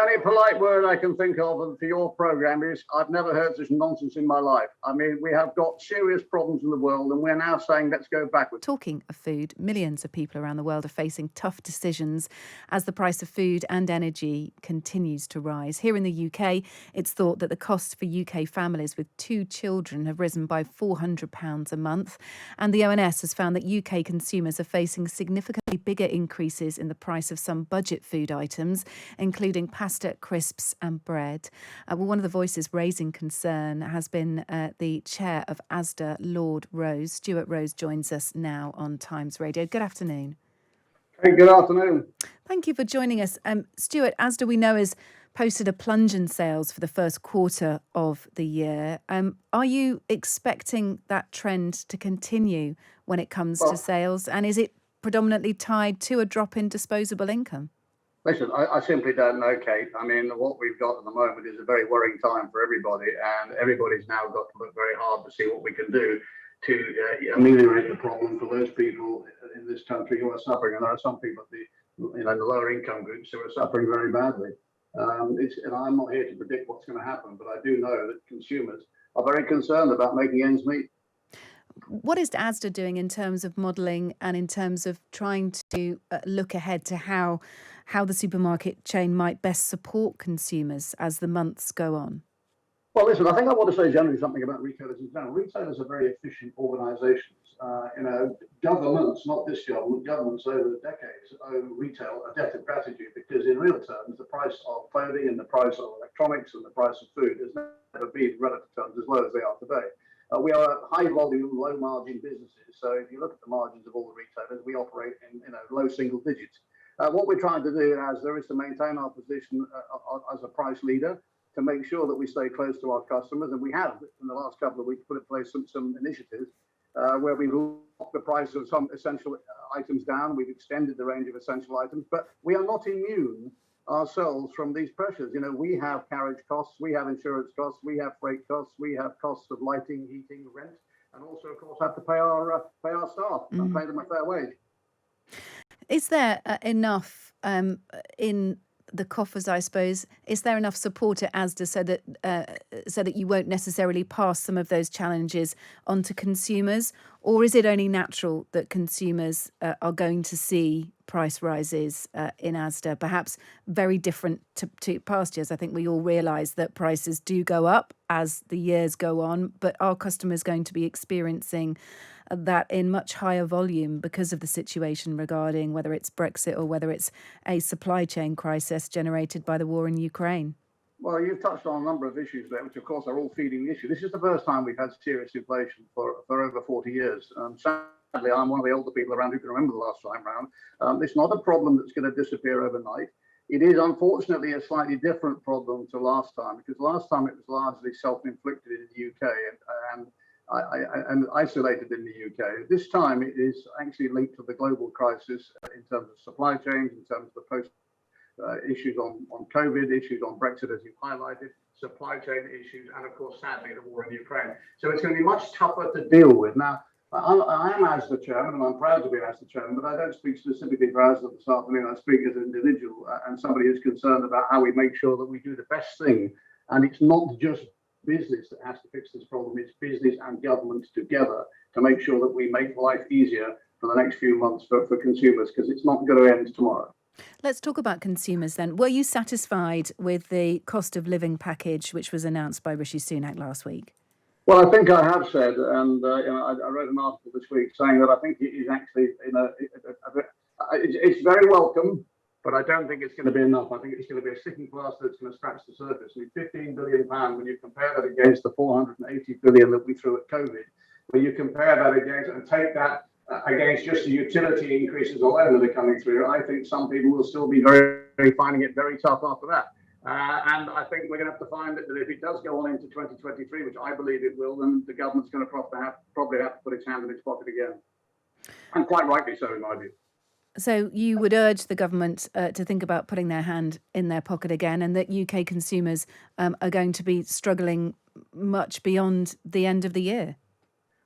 only polite word I can think of for your programme is I've never heard such nonsense in my life. I mean, we have got serious problems in the world and we're now saying let's go backwards. Talking of food, millions of people around the world are facing tough decisions as the price of food and energy continues to rise. Here in the UK, it's thought that the costs for UK families with 2 children have risen by £400 a month. And the ONS has found that UK consumers are facing significantly bigger increases in the price of some budget food items, including pasta, crisps and bread. One of the voices raising concern has been the chair of Asda, Lord Rose. Stuart Rose joins us now on Times Radio. Good afternoon. Hey, good afternoon. Thank you for joining us. Stuart, Asda, we know, has posted a plunge in sales for the first quarter of the year. Are you expecting that trend to continue when it comes to sales? And is it predominantly tied to a drop in disposable income? Listen, I simply don't know, Kate. I mean, what we've got at the moment is a very worrying time for everybody, and everybody's now got to look very hard to see what we can do to ameliorate the problem for those people in this country who are suffering. And there are some people in the lower income groups who are suffering very badly. And I'm not here to predict what's going to happen, but I do know that consumers are very concerned about making ends meet. What is Asda doing in terms of modelling and in terms of trying to look ahead to how the supermarket chain might best support consumers as the months go on? Well, listen, I think I want to say generally something about retailers in general. Retailers are very efficient organisations. Governments, not this government, governments over the decades owe retail a debt of gratitude because in real terms, the price of clothing and the price of electronics and the price of food has never been, in relative terms, as low as they are today. We are high volume, low margin businesses. So if you look at the margins of all the retailers, we operate in low single digits. What we're trying to do as there is to maintain our position as a price leader, to make sure that we stay close to our customers. And we have, in the last couple of weeks, put in place some initiatives where we've locked the price of some essential items down. We've extended the range of essential items, but we are not immune ourselves from these pressures. We have carriage costs, we have insurance costs, we have freight costs, we have costs of lighting, heating, rent, and also, of course, have to pay our staff and pay them a fair wage. Is there enough in the coffers, I suppose? Is there enough support at Asda so that you won't necessarily pass some of those challenges on to consumers? Or is it only natural that consumers are going to see price rises in Asda, perhaps very different to past years? I think we all realise that prices do go up as the years go on, but are customers going to be experiencing that in much higher volume because of the situation regarding whether it's Brexit or whether it's a supply chain crisis generated by the war in Ukraine? Well, you've touched on a number of issues there, which of course are all feeding the issue. This is the first time we've had serious inflation for over 40 years. Sadly, I'm one of the older people around who can remember the last time round. It's not a problem that's going to disappear overnight. It is unfortunately a slightly different problem to last time, because last time it was largely self-inflicted in the UK and isolated in the UK. This time it is actually linked to the global crisis in terms of supply chains, in terms of the post issues on COVID, issues on Brexit, as you highlighted, supply chain issues, and of course, sadly, the war in Ukraine. So it's going to be much tougher to deal with. Now, I am Asda chairman, and I'm proud to be Asda chairman, but I don't speak specifically for Asda this afternoon. I speak as an individual and somebody who's concerned about how we make sure that we do the best thing. And it's not just business that has to fix this problem. It's business and government together to make sure that we make life easier for the next few months for consumers, because it's not going to end tomorrow. Let's talk about consumers then. Were you satisfied with the cost of living package which was announced by Rishi Sunak last week? Well, I think I have said, and I wrote an article this week saying that I think it is actually, it's very welcome, but I don't think it's going to be enough. I think it's going to be a sticking plaster that's going to scratch the surface. I mean, £15 billion, when you compare that against the 480 billion that we threw at COVID, when you compare that against and take that against just the utility increases alone that are coming through, I think some people will still be very finding it very tough after that. And I think we're going to have to find that if it does go on into 2023, which I believe it will, then the government's going to probably have to put its hand in its pocket again. And quite rightly so, in my view. So you would urge the government to think about putting their hand in their pocket again, and that UK consumers are going to be struggling much beyond the end of the year?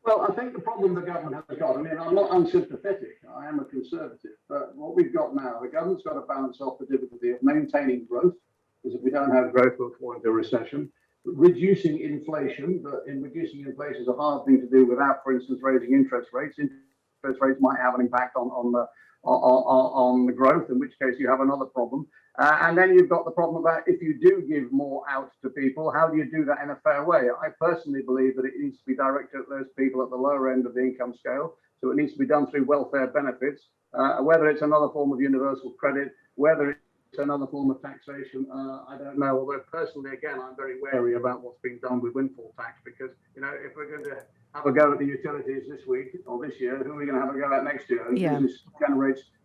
Well, I think the problem the government has got, I mean, I'm not unsympathetic, I am a conservative, but what we've got now, the government's got to balance off the difficulty of maintaining growth. There's a don't have growth, we'll fall into a recession. Reducing inflation, but in reducing inflation is a hard thing to do without, for instance, raising interest rates. Interest rates might have an impact on the growth, in which case you have another problem. And then you've got the problem about if you do give more out to people, how do you do that in a fair way? I personally believe that it needs to be directed at those people at the lower end of the income scale. So it needs to be done through welfare benefits, whether it's another form of universal credit, whether it's another form of taxation, I don't know. Although personally, again, I'm very wary about what's being done with windfall tax, because, if we're going to have a go at the utilities this week or this year, who are we going to have a go at next year? And Yeah.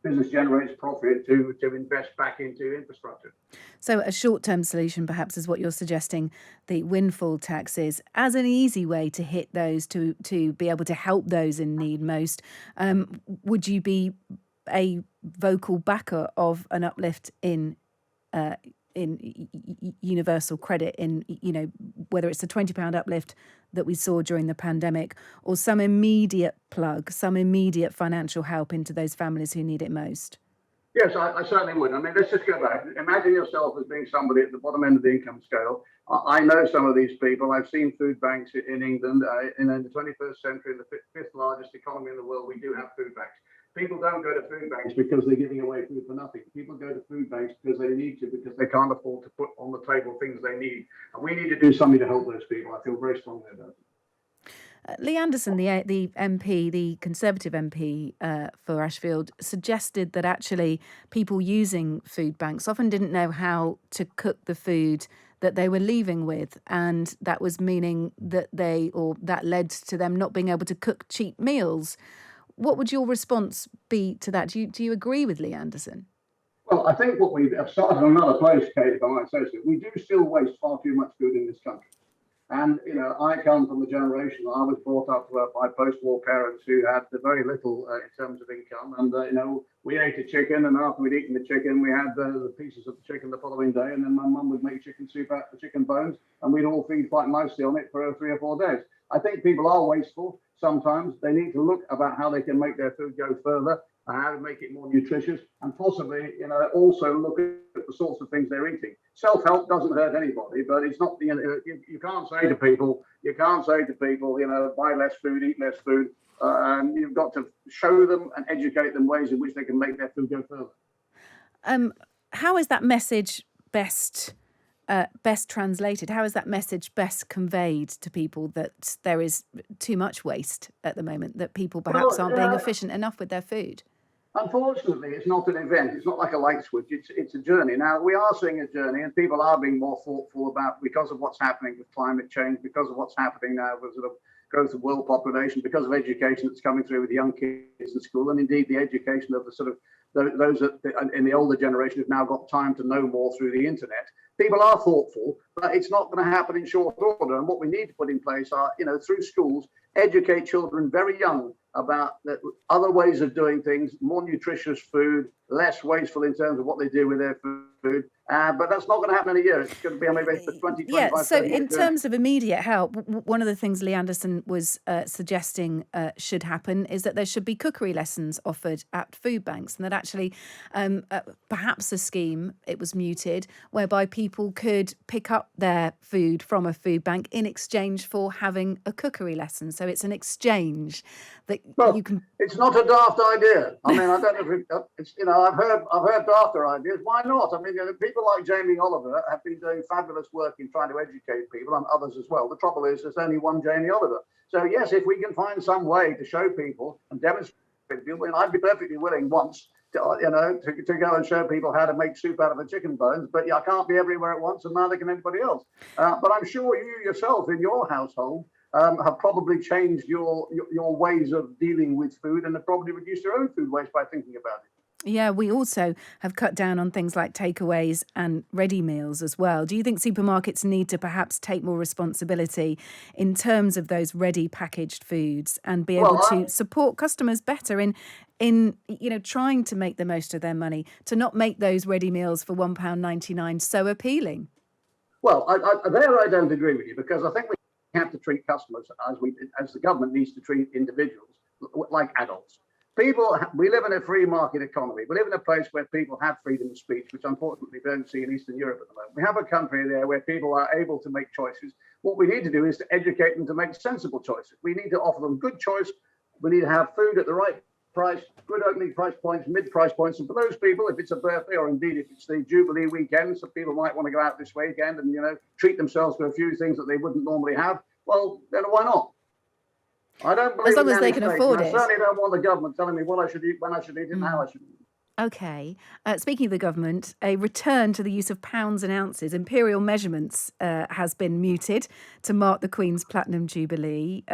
business generates profit to invest back into infrastructure. So a short-term solution perhaps is what you're suggesting, the windfall taxes, as an easy way to hit those, to be able to help those in need most. Would you be a vocal backer of an uplift in universal credit, in whether it's the £20 uplift that we saw during the pandemic, or some immediate plug, some immediate financial help into those families who need it most? Yes, I certainly would. I mean, let's just go back. Imagine yourself as being somebody at the bottom end of the income scale. I know some of these people. I've seen food banks in England. In the 21st century, in the fifth largest economy in the world, we do have food banks. People don't go to food banks because they're giving away food for nothing. People go to food banks because they need to, because they can't afford to put on the table things they need. And we need to do something to help those people. I feel very strongly about it. Lee Anderson, the MP, the Conservative MP for Ashfield, suggested that actually people using food banks often didn't know how to cook the food that they were leaving with, and that was meaning that that led to them not being able to cook cheap meals. What would your response be to that? Do you agree with Lee Anderson? Well, I think what we have started in another place, Kate, if I might say so, we do still waste far too much food in this country. And, I come from a generation, I was brought up by post-war parents who had very little in terms of income. And, we ate a chicken, and after we'd eaten the chicken, we had the pieces of the chicken the following day. And then my mum would make chicken soup out of the chicken bones, and we'd all feed quite nicely on it for 3 or 4 days. I think people are wasteful. Sometimes they need to look about how they can make their food go further, and how to make it more nutritious, and possibly, also look at the sorts of things they're eating. Self-help doesn't hurt anybody, but it's not, you can't say to people, buy less food, eat less food. You've got to show them and educate them ways in which they can make their food go further. How is that message best translated? How is that message best conveyed to people, that there is too much waste at the moment, that people perhaps aren't being efficient enough with their food? Unfortunately, it's not an event. It's not like a light switch. It's a journey. Now, we are seeing a journey, and people are being more thoughtful about, because of what's happening with climate change, because of what's happening now with sort of growth of world population, because of education that's coming through with young kids in school, and indeed the education of the sort of those in the older generation who've now got time to know more through the internet. People are thoughtful, but it's not going to happen in short order. And what we need to put in place are, through schools, educate children very young about other ways of doing things, more nutritious food, less wasteful in terms of what they do with their food. But that's not going to happen in a year. It's going to be maybe for 20, 25, Yeah, so 30 in years. terms of immediate help, one of the things Lee Anderson was suggesting should happen is that there should be cookery lessons offered at food banks, and that actually perhaps a scheme, it was mooted, whereby people could pick up their food from a food bank in exchange for having a cookery lesson. So it's an exchange that you can... It's not a daft idea. I mean, I don't know if it's, I've heard dafter ideas. Why not? I mean, people like Jamie Oliver have been doing fabulous work in trying to educate people, and others as well. The trouble is, there's only one Jamie Oliver. So yes, if we can find some way to show people and demonstrate people, and I'd be perfectly willing once to go and show people how to make soup out of the chicken bones. But I can't be everywhere at once, and neither can anybody else. But I'm sure you yourself in your household have probably changed your ways of dealing with food, and have probably reduced your own food waste by thinking about it. Yeah, we also have cut down on things like takeaways and ready meals as well. Do you think supermarkets need to perhaps take more responsibility in terms of those ready packaged foods, and be able to support customers better in trying to make the most of their money, to not make those ready meals for £1.99 so appealing? Well, I don't agree with you, because I think we have to treat customers as the government needs to treat individuals like adults. We live in a free market economy. We live in a place where people have freedom of speech, which unfortunately we don't see in Eastern Europe at the moment. We have a country there where people are able to make choices. What we need to do is to educate them to make sensible choices. We need to offer them good choice. We need to have food at the right price, good opening price points, mid price points. And for those people, if it's a birthday or indeed if it's the Jubilee weekend, some people might want to go out this weekend and, treat themselves to a few things that they wouldn't normally have. Well, then why not? I don't believe As long in as they can afford I it. certainly don't want the government telling me what I should eat, when I should eat it, and how I should eat it. Okay. Speaking of the government, a return to the use of pounds and ounces, Imperial measurements has been muted to mark the Queen's Platinum Jubilee.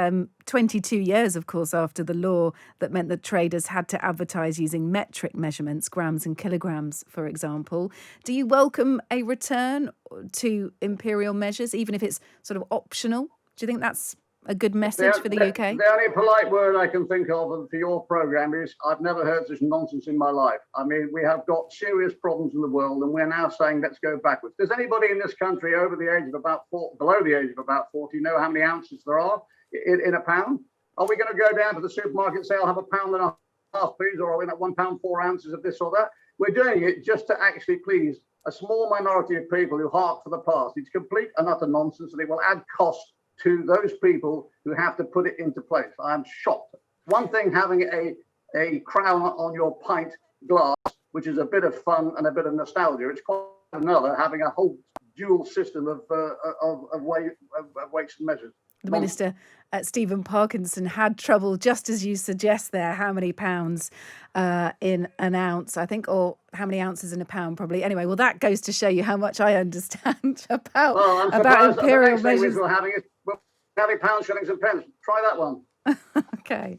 22 years, of course, after the law that meant that traders had to advertise using metric measurements, grams and kilograms, for example. Do you welcome a return to Imperial measures, even if it's sort of optional? Do you think that's a good message for the UK? The only polite word I can think of for your programme is I've never heard such nonsense in my life. I mean, we have got serious problems in the world and we're now saying let's go backwards. Does anybody in this country below the age of about 40 know how many ounces there are in a pound? Are we going to go down to the supermarket and say I'll have £1.50, please, or in at £1 4 ounces of this or that? We're doing it just to actually please a small minority of people who hark for the past. It's complete and utter nonsense and it will add cost to those people who have to put it into place. I'm shocked. One thing having a crown on your pint glass, which is a bit of fun and a bit of nostalgia, it's quite another having a whole dual system of weights and measures. The Minister, Stephen Parkinson, had trouble, just as you suggest there, how many pounds in an ounce, I think, or how many ounces in a pound, probably. Anyway, well, that goes to show you how much I understand about Imperial measures. We're having pounds, shillings and pence. Try that one. Okay.